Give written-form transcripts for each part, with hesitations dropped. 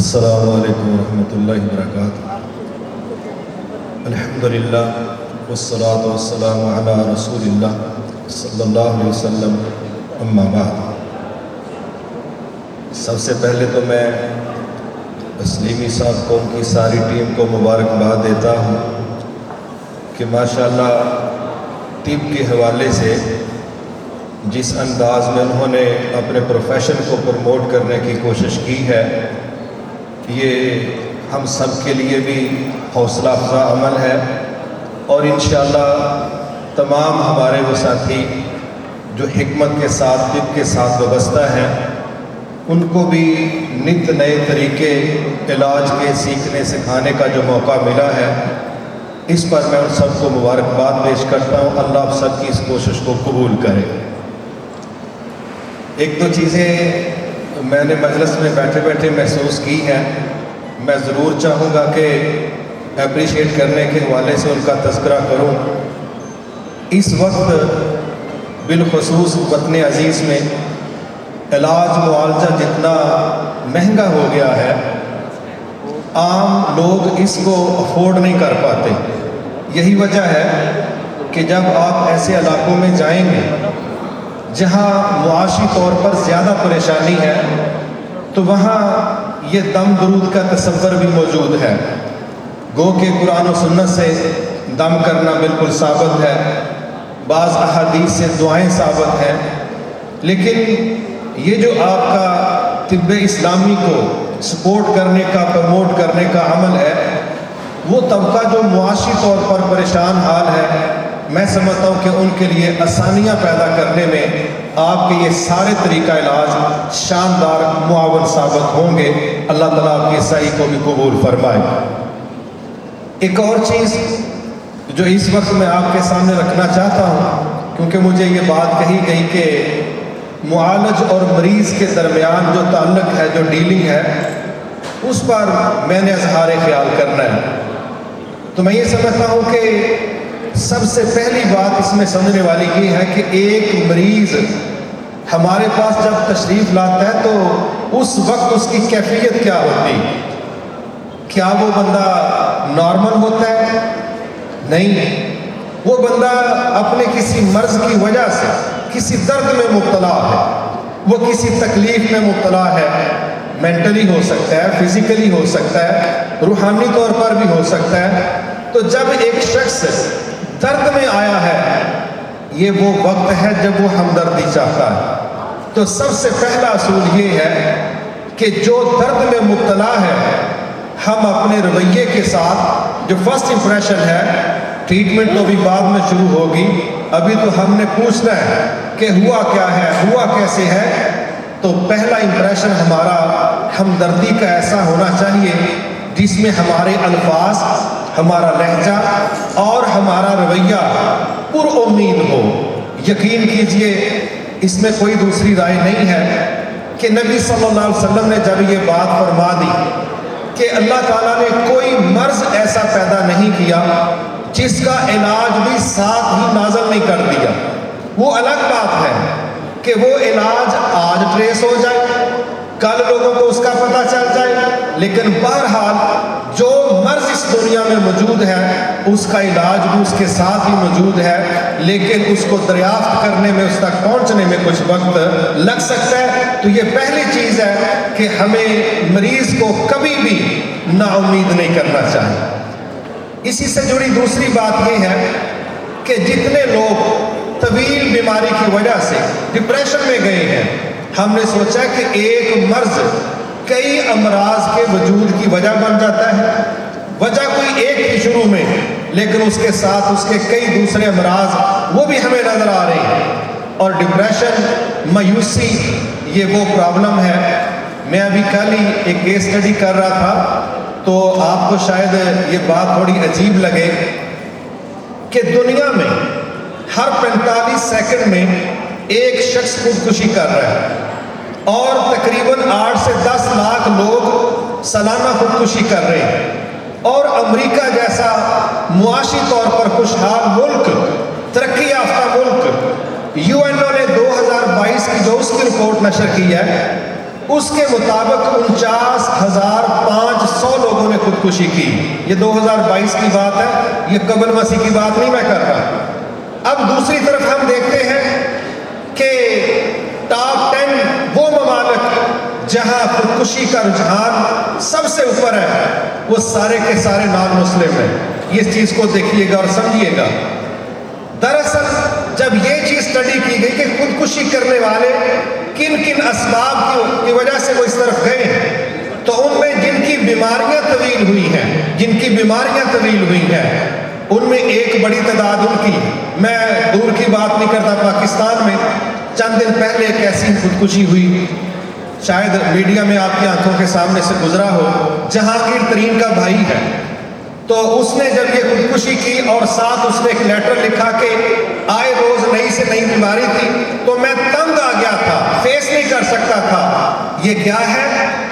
السلام علیکم ورحمۃ اللہ وبرکاتہ۔ الحمدللہ والصلاة والسلام علی رسول اللہ صلی اللہ علیہ وسلم، اما بعد۔ سب سے پہلے تو میں اسلیمی صاحب کو ان کی ساری ٹیم کو مبارکباد دیتا ہوں کہ ماشاءاللہ طب کے حوالے سے جس انداز میں انہوں نے اپنے پروفیشن کو پروموٹ کرنے کی کوشش کی ہے، یہ ہم سب کے لیے بھی حوصلہ افزا عمل ہے، اور انشاءاللہ تمام ہمارے وہ ساتھی جو حکمت کے ساتھ طب کے ساتھ وابستہ ہیں، ان کو بھی نت نئے طریقے علاج کے سیکھنے سکھانے کا جو موقع ملا ہے، اس پر میں ان سب کو مبارکباد پیش کرتا ہوں۔ اللہ آپ سب کی اس کوشش کو قبول کرے۔ ایک دو چیزیں میں نے مجلس میں بیٹھے بیٹھے محسوس کی ہیں، میں ضرور چاہوں گا کہ اپریشیٹ کرنے کے حوالے سے ان کا تذکرہ کروں۔ اس وقت بالخصوص وطن عزیز میں علاج معالجہ جتنا مہنگا ہو گیا ہے، عام لوگ اس کو افورڈ نہیں کر پاتے۔ یہی وجہ ہے کہ جب آپ ایسے علاقوں میں جائیں گے جہاں معاشی طور پر زیادہ پریشانی ہے، تو وہاں یہ دم درود کا تصور بھی موجود ہے۔ گو کہ قرآن و سنت سے دم کرنا بالکل ثابت ہے، بعض احادیث سے دعائیں ثابت ہیں، لیکن یہ جو آپ کا طب اسلامی کو سپورٹ کرنے کا، پروموٹ کرنے کا عمل ہے، وہ طبقہ جو معاشی طور پر پریشان حال ہے، میں سمجھتا ہوں کہ ان کے لیے آسانیاں پیدا کرنے میں آپ کے یہ سارے طریقہ علاج شاندار معاون ثابت ہوں گے۔ اللہ تعالیٰ آپ کی سعی کو بھی قبول فرمائے۔ ایک اور چیز جو اس وقت میں آپ کے سامنے رکھنا چاہتا ہوں، کیونکہ مجھے یہ بات کہی گئی کہ معالج اور مریض کے درمیان جو تعلق ہے، جو ڈیلنگ ہے، اس پر میں نے اظہار خیال کرنا ہے۔ تو میں یہ سمجھتا ہوں کہ سب سے پہلی بات اس میں سمجھنے والی یہ ہے کہ ایک مریض ہمارے پاس جب تشریف لاتا ہے تو اس وقت اس کی کیفیت کیا ہوتی؟ کیا وہ بندہ نارمل ہوتا ہے؟ نہیں، وہ بندہ اپنے کسی مرض کی وجہ سے کسی درد میں مبتلا ہے، وہ کسی تکلیف میں مبتلا ہے، مینٹلی ہو سکتا ہے، فزیکلی ہو سکتا ہے، روحانی طور پر بھی ہو سکتا ہے۔ تو جب ایک شخص درد میں آیا ہے، یہ وہ وقت ہے جب وہ ہمدردی چاہتا ہے۔ تو سب سے پہلا اصول یہ ہے کہ جو درد میں مبتلا ہے، ہم اپنے رویے کے ساتھ جو فرسٹ امپریشن ہے، ٹریٹمنٹ تو بھی بعد میں شروع ہوگی، ابھی تو ہم نے پوچھنا ہے کہ ہوا کیا ہے، ہوا کیسے ہے۔ تو پہلا امپریشن ہمارا ہمدردی کا ایسا ہونا چاہیے جس میں ہمارے الفاظ، ہمارا لہجہ اور ہمارا رویہ پر امید ہو۔ یقین کیجئے اس میں کوئی دوسری رائے نہیں ہے کہ نبی صلی اللہ علیہ وسلم نے جب یہ بات فرما دی کہ اللہ تعالیٰ نے کوئی مرض ایسا پیدا نہیں کیا جس کا علاج بھی ساتھ ہی نازل نہیں کر دیا۔ وہ الگ بات ہے کہ وہ علاج آج ٹریس ہو جائے، کل لوگوں کو اس کا پتہ چل جائے، لیکن بہرحال جو مرض اس دنیا میں موجود ہے اس کا علاج بھی اس کے ساتھ ہی موجود ہے، لیکن اس کو دریافت کرنے میں، اس تک پہنچنے میں کچھ وقت لگ سکتا ہے۔ تو یہ پہلی چیز ہے کہ ہمیں مریض کو کبھی بھی نا امید نہیں کرنا چاہیے۔ اسی سے جڑی دوسری بات یہ ہے کہ جتنے لوگ طویل بیماری کی وجہ سے ڈپریشن میں گئے ہیں، ہم نے سوچا کہ ایک مرض کئی امراض کے وجود کی وجہ بن جاتا ہے۔ وجہ کوئی ایک ہی شروع میں، لیکن اس کے ساتھ اس کے کئی دوسرے امراض وہ بھی ہمیں نظر آ رہے ہیں۔ اور ڈپریشن، مایوسی، یہ وہ پرابلم ہے۔ میں ابھی کل ہی ایک کیس اسٹڈی کر رہا تھا، تو آپ کو شاید یہ بات تھوڑی عجیب لگے کہ دنیا میں ہر 45 سیکنڈ میں ایک شخص خودکشی کر رہا ہے، اور تقریباً 8 سے 10 لاکھ لوگ سالانہ خودکشی کر رہے ہیں۔ اور امریکہ جیسا معاشی طور پر خوشحال ملک، ترقی یافتہ ملک، UN نے 2022 کی جو اس کی رپورٹ نشر کی ہے، اس کے مطابق 49,500 لوگوں نے خودکشی کی. یہ 2022 کی بات ہے، یہ قبل مسیح کی بات نہیں میں کر رہا. اب دوسری طرف ہم دیکھتے ہیں کہ ٹاپ 10 وہ ممالک جہاں خودکشی کا رجحان سب سے اوپر ہے، وہ سارے کے سارے نان مسلم ہیں. اس چیز کو دیکھیے گا اور سمجھیے گا. دراصل جب یہ چیز اسٹڈی کی گئی کہ خودکشی کرنے والے کن کن اسباب کی وجہ سے وہ اس طرف گئے، تو ان میں جن کی بیماریاں طویل ہوئی ہیں، ان میں ایک بڑی تعداد ان کی، میں دور کی بات نہیں کرتا، پاکستان میں چند دن پہلے ایک ایسی خودکشی ہوئی، شاید میڈیا میں آپ کی آنکھوں کے سامنے سے گزرا ہو، جہانگیر ترین کا بھائی ہے. تو اس نے جب یہ خودکشی کی اور ساتھ اس نے ایک لیٹر لکھا کہ آئے روز نئی سے نئی بیماری تھی تو میں تنگ آ گیا تھا، فیس نہیں کر سکتا تھا. یہ کیا ہے؟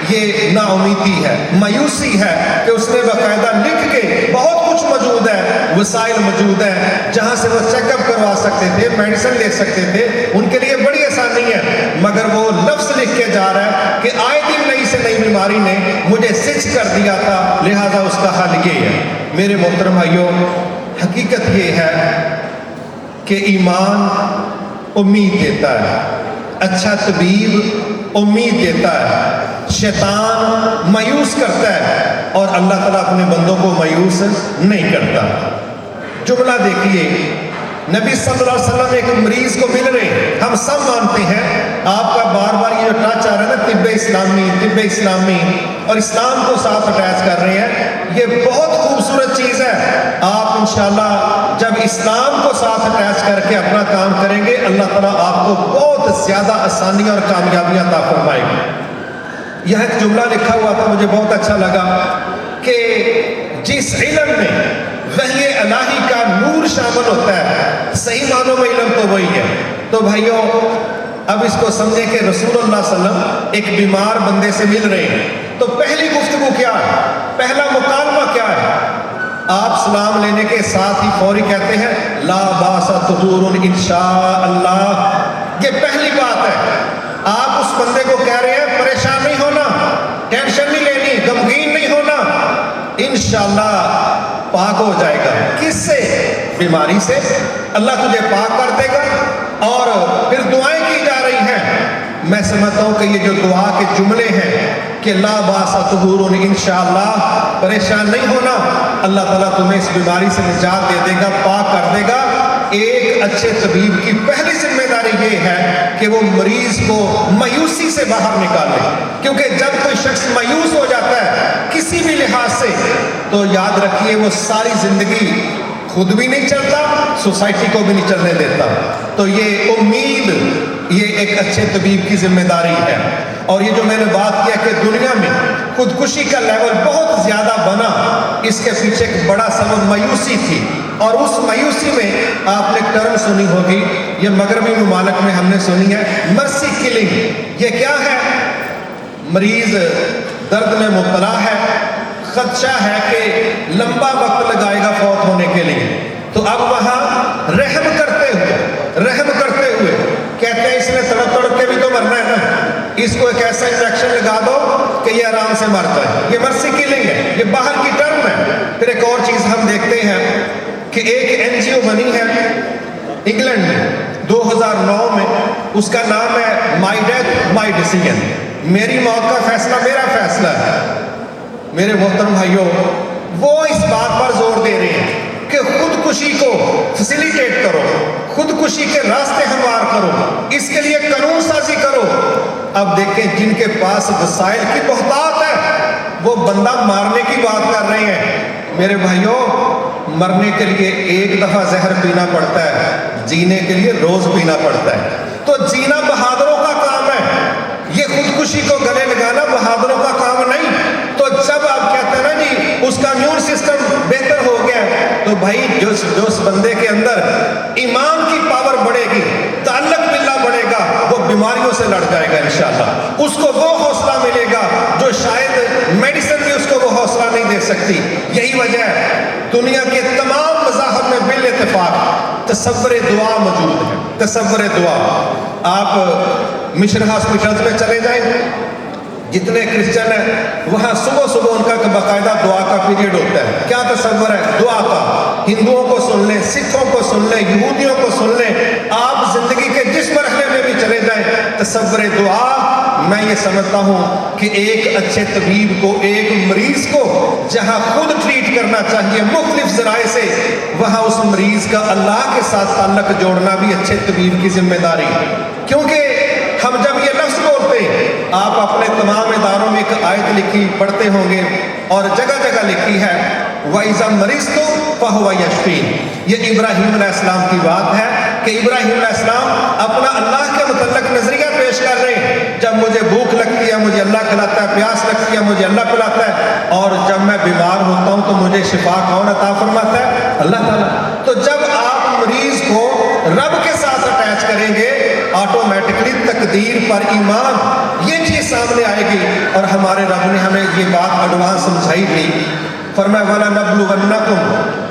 یہ نا امیدی ہے، مایوسی ہے کہ اس نے باقاعدہ لکھ کے، بہت کچھ موجود ہے، وسائل موجود ہیں جہاں سے وہ چیک اپ کروا سکتے تھے، میڈیسن لے سکتے تھے، ان کے لیے بڑی آسانی ہے، مگر وہ لفظ لکھ کے جا رہا ہے کہ آئے دن نئی سے نئی بیماری نے مجھے سچ کر دیا تھا، لہذا اس کا حل یہ ہے. میرے محترم بھائیوں، حقیقت یہ ہے کہ ایمان امید دیتا ہے، اچھا طبیب امید دیتا ہے، شیطان مایوس کرتا ہے اور اللہ تعالیٰ اپنے بندوں کو مایوس نہیں کرتا. جملہ دیکھیے، نبی صلی اللہ علیہ وسلم ایک مریض کو مل رہے ہیں. ہم سب مانتے ہیں، آپ کا بار بار یہ جو ٹچ آ رہا ہے نا، طب اسلامی اور اسلام کو ساتھ اٹیچ کر رہے ہیں، یہ بہت خوبصورت چیز ہے. آپ انشاءاللہ جب اسلام کو ساتھ اٹیچ کر کے اپنا کام کریں گے، اللہ تعالیٰ آپ کو بہت زیادہ آسانی اور کامیابیاں عطا فرمائے گا. یہاں ایک جملہ لکھا ہوا تھا، مجھے بہت اچھا لگا کہ جس علم میں وحی الہی کا نور شامل ہوتا ہے، صحیح معنوں میں علم تو وہی ہے. تو بھائیوں، اب اس کو سمجھیں کہ رسول اللہ صلی اللہ علیہ وسلم ایک بیمار بندے سے مل رہے ہیں، تو پہلی گفتگو کیا ہے، پہلا مکالمہ کیا ہے؟ آپ سلام لینے کے ساتھ ہی فوری کہتے ہیں لا باس طہور انشاء اللہ. یہ پہلی بات ہے. آپ اس بندے کو کہہ رہے ہیں پریشان نہیں ہونا، ٹینشن نہیں لینی، غمگین نہیں ہونا، انشاءاللہ پاک ہو جائے گا. کس سے؟ بیماری سے. اللہ تجھے پاک کر دے گا. اور پھر دعائیں کی جا رہی ہیں. میں سمجھتا ہوں کہ یہ جو دعا کے جملے ہیں کہ لا باس طہور انشاءاللہ، پریشان نہیں ہونا، اللہ تعالیٰ تمہیں اس بیماری سے نجات دے دے گا، پاک کر دے گا. ایک اچھے طبیب کی پہلی ذمہ داری یہ ہے کہ وہ مریض کو مایوسی سے باہر نکالے، کیونکہ جب کوئی شخص مایوس ہو جاتا ہے کسی بھی لحاظ سے، تو یاد رکھیے وہ ساری زندگی خود بھی نہیں چلتا، سوسائٹی کو بھی نہیں چلنے دیتا. تو یہ امید، یہ ایک اچھے طبیب کی ذمہ داری ہے. اور یہ جو میں نے بات کیا کہ دنیا میں خودکشی کا لیول بہت زیادہ بنا، اس کے پیچھے ایک بڑا سبب مایوسی تھی. اور اس مایوسی میں آپ نے ٹرم سنی ہوگی، یہ مغربی ممالک میں ہم نے سنی ہے، مرسی کلنگ. یہ کیا ہے؟ مریض درد میں مبتلا ہے، خدشہ ہے کہ لمبا وقت لگائے گا فوت ہونے کے لیے، تو اب وہاں رحم کرتے ہوئے کہتے ہیں اس نے تڑپ کے بھی تو مرنا ہے نا، اس کو ایک ایسا انجیکشن لگا دو کہ یہ آرام سے مر جائے. یہ مرسی کلنگ ہے، یہ باہر کی ٹرم ہے. پھر ایک اور چیز ہم دیکھتے ہیں کہ ایک NGO بنی ہے انگلینڈ میں 2009 میں، اس کا نام ہے مائی ڈیتھ مائی ڈیسیژن، میری موت کا فیصلہ میرا فیصلہ ہے. میرے محترم بھائیوں، وہ اس بات پر زور دے رہے ہیں کہ خودکشی کو فیسیلیٹیٹ کرو، خودکشی کے راستے ہموار کرو، اس کے لیے قانون سازی کرو. اب دیکھیں جن کے پاس وسائل کی بہتات ہے وہ بندہ مارنے کی بات کر رہے ہیں. میرے بھائیوں، مرنے کے لیے ایک دفعہ زہر پینا پڑتا ہے، جینے کے لیے روز پینا پڑتا ہے. تو جینا بہادروں کا کام ہے، یہ خودکشی کو گلے لگانا بہادروں کا کام نہیں. تو جب آپ کہتے ہیں نا جی اس کا امیون سسٹم بہتر ہو گیا، تو بھائی جو اس بندے کے اندر ایمان کی پاور بڑھے گی، تعلق باللہ بڑھے گا، وہ بیماریوں سے لڑ جائے گا انشاءاللہ. اس کو وہ حوصلہ ملے گا جو شاید میڈیسن بھی اس کو وہ حوصلہ نہیں دے سکتی. یہی وجہ ہے دنیا کے تمام مذاہب میں بال اتفاق تصور دعا موجود ہے. تصور دعا آپ مشن ہاسپٹلز میں چلے جائیں، جتنے کرسچن ہیں وہاں صبح صبح ان کا باقاعدہ دعا کا پیریڈ ہوتا ہے. کیا تصور ہے دعا کا؟ ہندوؤں کو سن لیں، سکھوں کو سن لیں، یہودیوں کو سن لیں، آپ زندگی کے جس مرحلے میں بھی چلے جائیں، تصور دعا. میں یہ سمجھتا ہوں کہ ایک اچھے طبیب کو، ایک مریض کو جہاں خود ٹریٹ کرنا چاہیے مختلف ذرائع سے، وہاں اس مریض کا اللہ کے ساتھ تعلق جوڑنا بھی اچھے طبیب کی ذمہ داری ہے. کیونکہ ہم جب یہ لفظ بولتے ہیں، آپ اپنے تمام اداروں میں ایک آیت لکھی پڑھتے ہوں گے اور جگہ جگہ لکھی ہے وَإِذَا مَرِضْتُ فَهُوَ يَشْفِينِ. یہ ابراہیم علیہ السلام کی بات ہے کہ ابراہیم علیہ السلام اپنا اللہ کے متعلق نظریہ پیش کر رہے ہیں. جب مجھے بھوک لگتی ہے مجھے اللہ کھلاتا ہے، پیاس لگتی ہے مجھے اللہ پلاتا ہے، اور جب میں بیمار ہوتا ہوں تو مجھے شفا کون عطا فرماتا ہے؟ اللہ تعالیٰ. تو جب آپ مریض کو رب کے ساتھ اٹیچ کریں گے، آٹومیٹکلی تقدیر پر ایمان یہ چیز سامنے آئے گی. اور ہمارے رب نے ہمیں یہ بات ایڈوانس سمجھائی تھی. فرمایا وَلَنَبْلُوَنَّكُمْ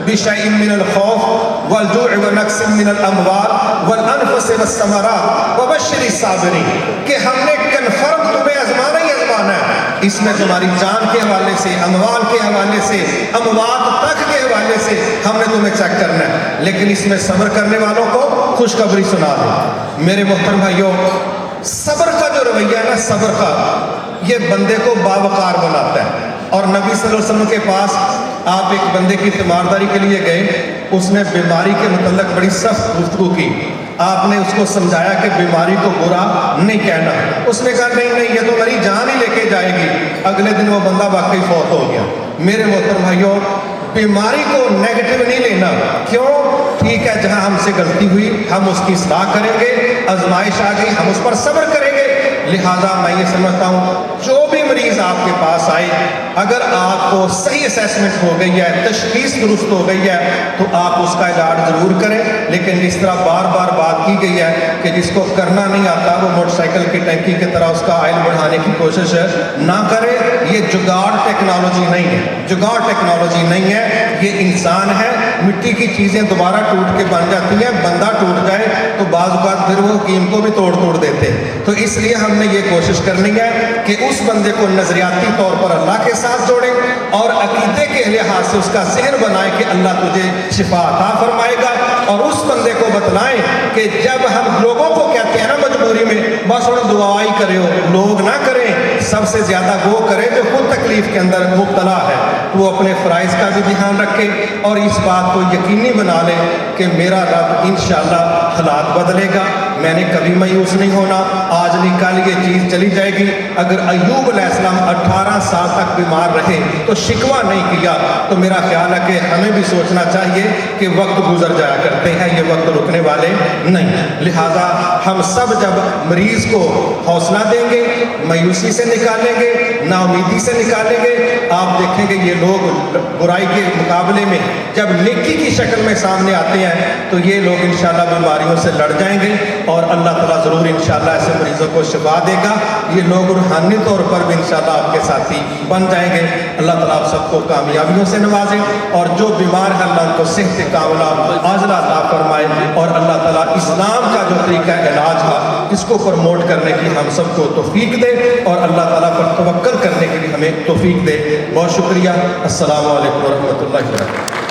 بِشَيْءٍ مِّنَ الْخَوْفِ وَالْجُوعِ وَنَقْصٍ مِّنَ الْأَمْوَالِ وَالْأَنفُسِ وَالثَّمَرَاتِ وَبَشِّرِ الصَّابِرِينَ کہ ہم نے کنفرم تمہیں آزمانا ہی آزمانا ہے. اس میں تمہاری جان کے حوالے سے، اموال کے حوالے سے، اموات تک کے حوالے سے ہم نے تمہیں چیک کرنا ہے. لیکن اس میں صبر کرنے والوں کو خوشخبری سنا دیں. میرے محترم بھائیوں، صبر کا جو رویہ ہے نا، صبر کا، یہ بندے کو باوقار بناتا ہے. اور نبی صلی اللہ علیہ وسلم کے پاس آپ ایک بندے کی تیمارداری کے لیے گئے، اس نے بیماری کے متعلق بڑی سخت گفتگو کی. آپ نے اس کو سمجھایا کہ بیماری کو برا نہیں کہنا. اس نے کہا نہیں نہیں یہ تو میری جان ہی لے کے جائے گی. اگلے دن وہ بندہ واقعی فوت ہو گیا. میرے محترم بھائیوں، بیماری کو نیگیٹو نہیں لینا. کیوں؟ ٹھیک ہے جہاں ہم سے غلطی ہوئی ہم اس کی اصلاح کریں گے، آزمائش آ گئی ہم اس پر صبر کریں گے. لہٰذا میں یہ سمجھتا ہوں جو بھی مریض آپ کے پاس آئے، اگر آپ کو صحیح اسیسمنٹ ہو گئی ہے، تشخیص درست ہو گئی ہے، تو آپ اس کا علاج ضرور کریں. لیکن اس طرح بار بار بات کی گئی ہے کہ جس کو کرنا نہیں آتا وہ موٹر سائیکل کی ٹینکی کی طرح اس کا آئل بڑھانے کی کوشش نہ کرے. یہ جگاڑ ٹیکنالوجی نہیں ہے، جگاڑ ٹیکنالوجی نہیں ہے، یہ انسان ہے. مٹی کی چیزیں دوبارہ ٹوٹ کے بن جاتی ہیں، بندہ ٹوٹ جائے تو بعض اوقات پھر وہ حکیم کو بھی توڑ دیتے. تو اس لیے ہم نے یہ کوشش کرنی ہے کہ اس بندے کو نظریاتی طور پر اللہ کے ساتھ جوڑیں اور عقیدے کے لحاظ سے اس کا ذہن بنائیں کہ اللہ تجھے شفا عطا فرمائے گا. اور اس بندے کو بتلائیں کہ جب ہم لوگوں کو کہتے ہیں نا مجبوری میں بس اور دعائی کرے ہو، لوگ نہ کریں، سب سے زیادہ وہ کرے جو خود تکلیف کے اندر مبتلا ہے. وہ اپنے فرائض کا بھی دھیان رکھے اور اس بات کو یقینی بنا لے کہ میرا رب انشاءاللہ حالات بدلے گا. میں نے کبھی مایوس نہیں ہونا. آج نہیں کل یہ چیز چلی جائے گی. اگر ایوب علیہ السلام 18 سال تک بیمار رہے تو شکوہ نہیں کیا، تو میرا خیال ہے کہ ہمیں بھی سوچنا چاہیے کہ وقت گزر جایا کرتے ہیں، یہ وقت رکنے والے نہیں. لہٰذا ہم سب جب مریض کو حوصلہ دیں گے، مایوسی سے نکالیں گے، نا امیدی سے نکالیں گے، آپ دیکھیں گے یہ لوگ برائی کے مقابلے میں جب نیکی کی شکل میں سامنے آتے ہیں تو یہ لوگ انشاءاللہ بیماریوں سے لڑ جائیں گے اور اللہ تعالیٰ ضرور انشاءاللہ ایسے مریضوں کو شفا دے گا. یہ لوگ روحانی طور پر بھی انشاءاللہ آپ کے ساتھی بن جائیں گے. اللہ تعالیٰ آپ سب کو کامیابیوں سے نوازے اور جو بیمار ہے اللہ ان کو صحت کاملہ عاجلہ عطا فرمائے. اور اللہ تعالیٰ اسلام کا جو طریقہ علاج ہے اس کو پروموٹ کرنے کی ہم سب کو توفیق دے اور اللہ تعالیٰ پر توکل کرنے کے لیے ہمیں توفیق دے. بہت شکریہ. السلام علیکم ورحمۃ اللہ وبرکاتہ.